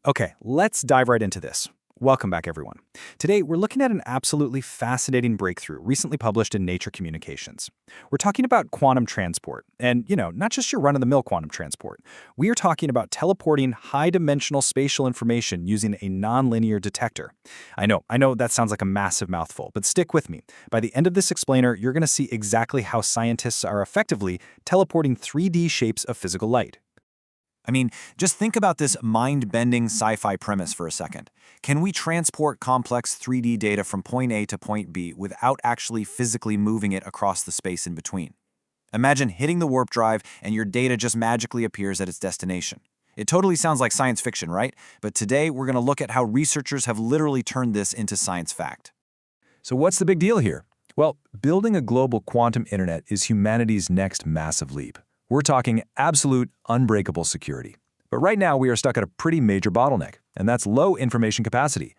Okay, let's dive right into this. Welcome back, everyone. Today, we're looking at an absolutely fascinating breakthrough recently published in Nature Communications. We're talking about quantum transport, and, not just your run-of-the-mill quantum transport. We are talking about teleporting high-dimensional spatial information using a nonlinear detector. I know that sounds like a massive mouthful, but stick with me. By the end of this explainer, you're going to see exactly how scientists are effectively teleporting 3D shapes of physical light. Just think about this mind-bending sci-fi premise for a second. Can we transport complex 3D data from point A to point B without actually physically moving it across the space in between? Imagine hitting the warp drive and your data just magically appears at its destination. It totally sounds like science fiction, right? But today we're going to look at how researchers have literally turned this into science fact. So what's the big deal here? Well, building a global quantum internet is humanity's next massive leap. We're talking absolute, unbreakable security. But right now, we are stuck at a pretty major bottleneck, and that's low information capacity.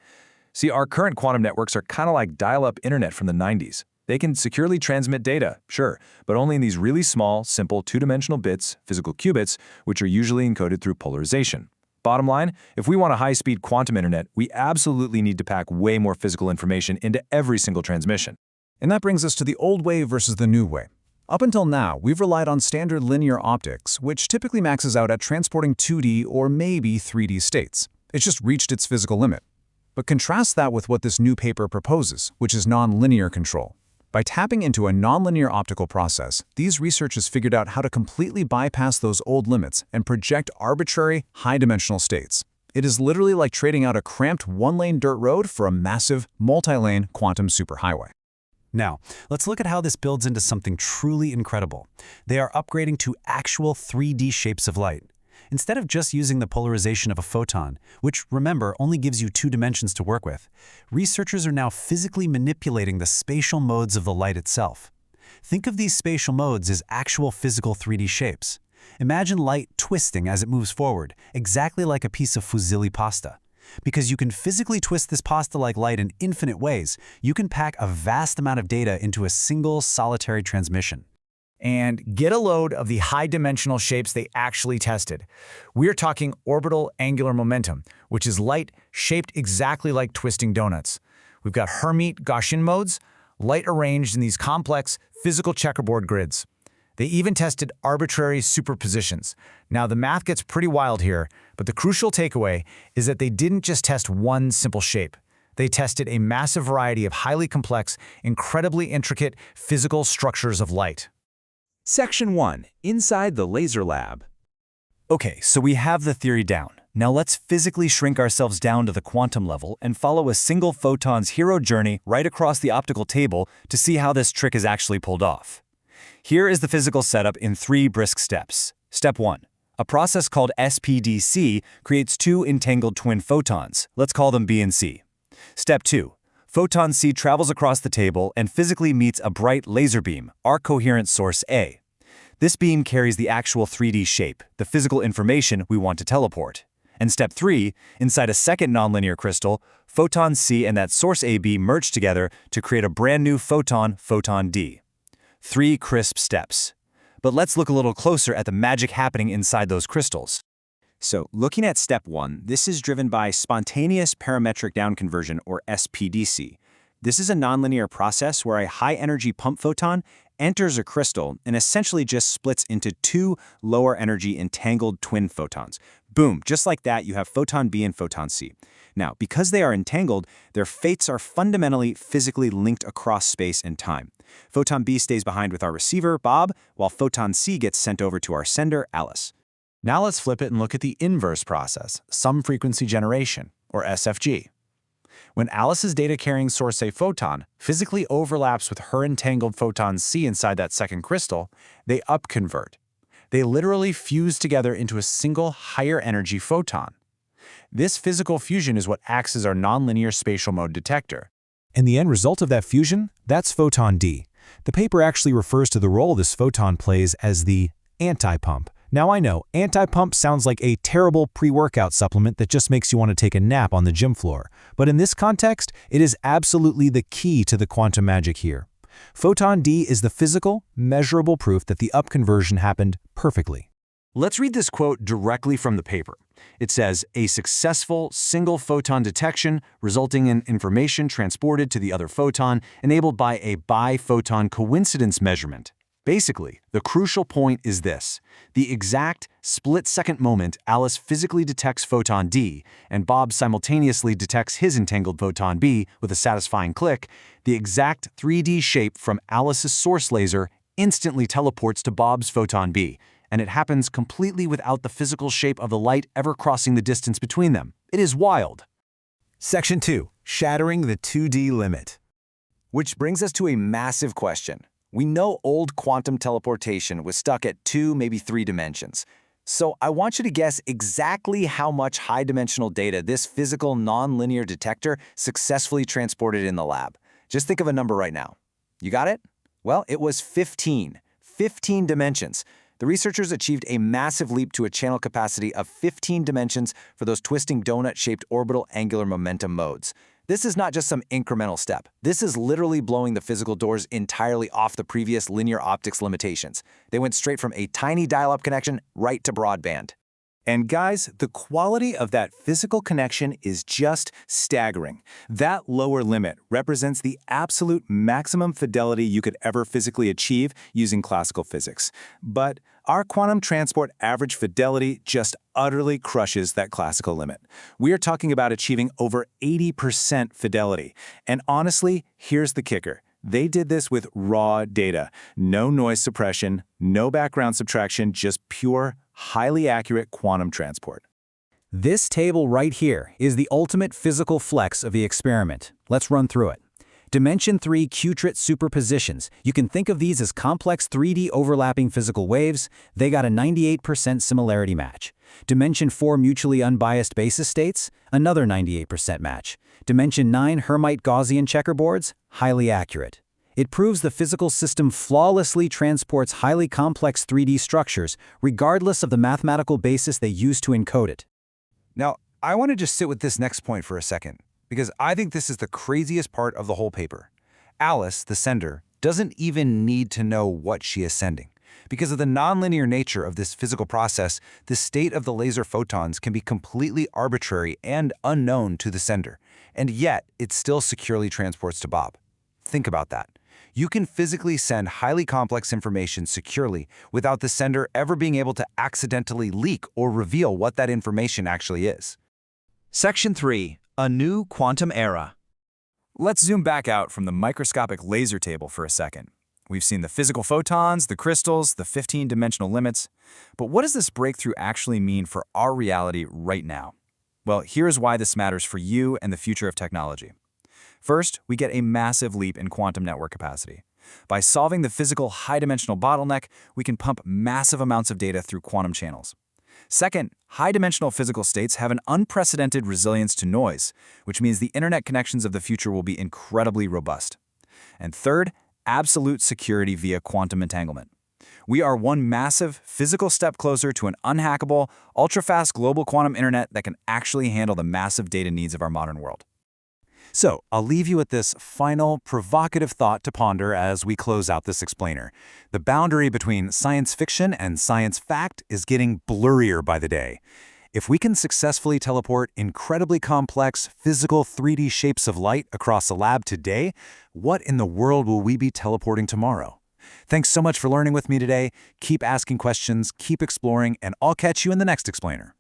See, our current quantum networks are kind of like dial-up internet from the 90s. They can securely transmit data, sure, but only in these really small, simple two-dimensional bits, physical qubits, which are usually encoded through polarization. Bottom line, if we want a high-speed quantum internet, we absolutely need to pack way more physical information into every single transmission. And that brings us to the old way versus the new way. Up until now, we've relied on standard linear optics, which typically maxes out at transporting 2D or maybe 3D states. It's just reached its physical limit. But contrast that with what this new paper proposes, which is nonlinear control. By tapping into a nonlinear optical process, these researchers figured out how to completely bypass those old limits and project arbitrary, high-dimensional states. It is literally like trading out a cramped one-lane dirt road for a massive, multi-lane quantum superhighway. Now, let's look at how this builds into something truly incredible. They are upgrading to actual 3D shapes of light. Instead of just using the polarization of a photon, which, remember, only gives you 2 dimensions to work with, researchers are now physically manipulating the spatial modes of the light itself. Think of these spatial modes as actual physical 3D shapes. Imagine light twisting as it moves forward, exactly like a piece of fusilli pasta. Because you can physically twist this pasta-like light in infinite ways, you can pack a vast amount of data into a single, solitary transmission. And get a load of the high-dimensional shapes they actually tested. We're talking orbital angular momentum, which is light shaped exactly like twisting donuts. We've got Hermite Gaussian modes, light arranged in these complex physical checkerboard grids. They even tested arbitrary superpositions. Now, the math gets pretty wild here, but the crucial takeaway is that they didn't just test one simple shape. They tested a massive variety of highly complex, incredibly intricate physical structures of light. Section 1. Inside the Laser Lab. Okay, so we have the theory down. Now let's physically shrink ourselves down to the quantum level and follow a single photon's hero journey right across the optical table to see how this trick is actually pulled off. Here is the physical setup in 3 brisk steps. Step 1. A process called SPDC creates 2 entangled twin photons. Let's call them B and C. Step 2. Photon C travels across the table and physically meets a bright laser beam, our coherent source A. This beam carries the actual 3D shape, the physical information we want to teleport. And step 3, inside a second nonlinear crystal, photon C and that source AB merge together to create a brand new photon, photon D. 3 crisp steps. But let's look a little closer at the magic happening inside those crystals. So, looking at step 1, this is driven by spontaneous parametric downconversion, or SPDC. This is a nonlinear process where a high-energy pump photon enters a crystal and essentially just splits into 2 lower-energy entangled twin photons. Boom, just like that, you have photon B and photon C. Now, because they are entangled, their fates are fundamentally physically linked across space and time. Photon B stays behind with our receiver, Bob, while photon C gets sent over to our sender, Alice. Now let's flip it and look at the inverse process, sum frequency generation, or SFG. When Alice's data-carrying source A photon physically overlaps with her entangled photon C inside that second crystal, they upconvert. They literally fuse together into a single higher-energy photon. This physical fusion is what acts as our nonlinear spatial mode detector. And the end result of that fusion? That's photon D. The paper actually refers to the role this photon plays as the anti-pump. Now I know, anti-pump sounds like a terrible pre-workout supplement that just makes you want to take a nap on the gym floor. But in this context, it is absolutely the key to the quantum magic here. Photon D is the physical, measurable proof that the upconversion happened perfectly. Let's read this quote directly from the paper. It says, "A successful single photon detection resulting in information transported to the other photon enabled by a biphoton coincidence measurement." Basically, the crucial point is this. The exact split-second moment Alice physically detects photon D and Bob simultaneously detects his entangled photon B with a satisfying click, the exact 3D shape from Alice's source laser instantly teleports to Bob's photon B, and it happens completely without the physical shape of the light ever crossing the distance between them. It is wild. Section 2. Shattering the 2D limit. Which brings us to a massive question. We know old quantum teleportation was stuck at 2, maybe 3 dimensions. So I want you to guess exactly how much high-dimensional data this physical nonlinear detector successfully transported in the lab. Just think of a number right now. You got it? Well, it was 15. 15 dimensions. The researchers achieved a massive leap to a channel capacity of 15 dimensions for those twisting donut-shaped orbital angular momentum modes. This is not just some incremental step. This is literally blowing the physical doors entirely off the previous linear optics limitations. They went straight from a tiny dial-up connection right to broadband. And guys, the quality of that physical connection is just staggering. That lower limit represents the absolute maximum fidelity you could ever physically achieve using classical physics. But our quantum transport average fidelity just utterly crushes that classical limit. We are talking about achieving over 80% fidelity. And honestly, here's the kicker. They did this with raw data. No noise suppression, no background subtraction, just pure, highly accurate quantum transport. This table right here is the ultimate physical flex of the experiment. Let's run through it. Dimension 3 qubit superpositions. You can think of these as complex 3D overlapping physical waves. They got a 98% similarity match. Dimension 4 mutually unbiased basis states, another 98% match. Dimension 9 Hermite Gaussian checkerboards, highly accurate. It proves the physical system flawlessly transports highly complex 3D structures, regardless of the mathematical basis they use to encode it. Now, I want to just sit with this next point for a second, because I think this is the craziest part of the whole paper. Alice, the sender, doesn't even need to know what she is sending. Because of the nonlinear nature of this physical process, the state of the laser photons can be completely arbitrary and unknown to the sender, and yet it still securely transports to Bob. Think about that. You can physically send highly complex information securely without the sender ever being able to accidentally leak or reveal what that information actually is. Section 3. A new quantum era. Let's zoom back out from the microscopic laser table for a second. We've seen the physical photons, the crystals, the 15-dimensional limits. But what does this breakthrough actually mean for our reality right now? Well, here's why this matters for you and the future of technology. First, we get a massive leap in quantum network capacity. By solving the physical high-dimensional bottleneck, we can pump massive amounts of data through quantum channels. Second, high-dimensional physical states have an unprecedented resilience to noise, which means the internet connections of the future will be incredibly robust. And third, absolute security via quantum entanglement. We are one massive physical step closer to an unhackable, ultra-fast global quantum internet that can actually handle the massive data needs of our modern world. So, I'll leave you with this final, provocative thought to ponder as we close out this explainer. The boundary between science fiction and science fact is getting blurrier by the day. If we can successfully teleport incredibly complex, physical 3D shapes of light across a lab today, what in the world will we be teleporting tomorrow? Thanks so much for learning with me today. Keep asking questions, keep exploring, and I'll catch you in the next explainer.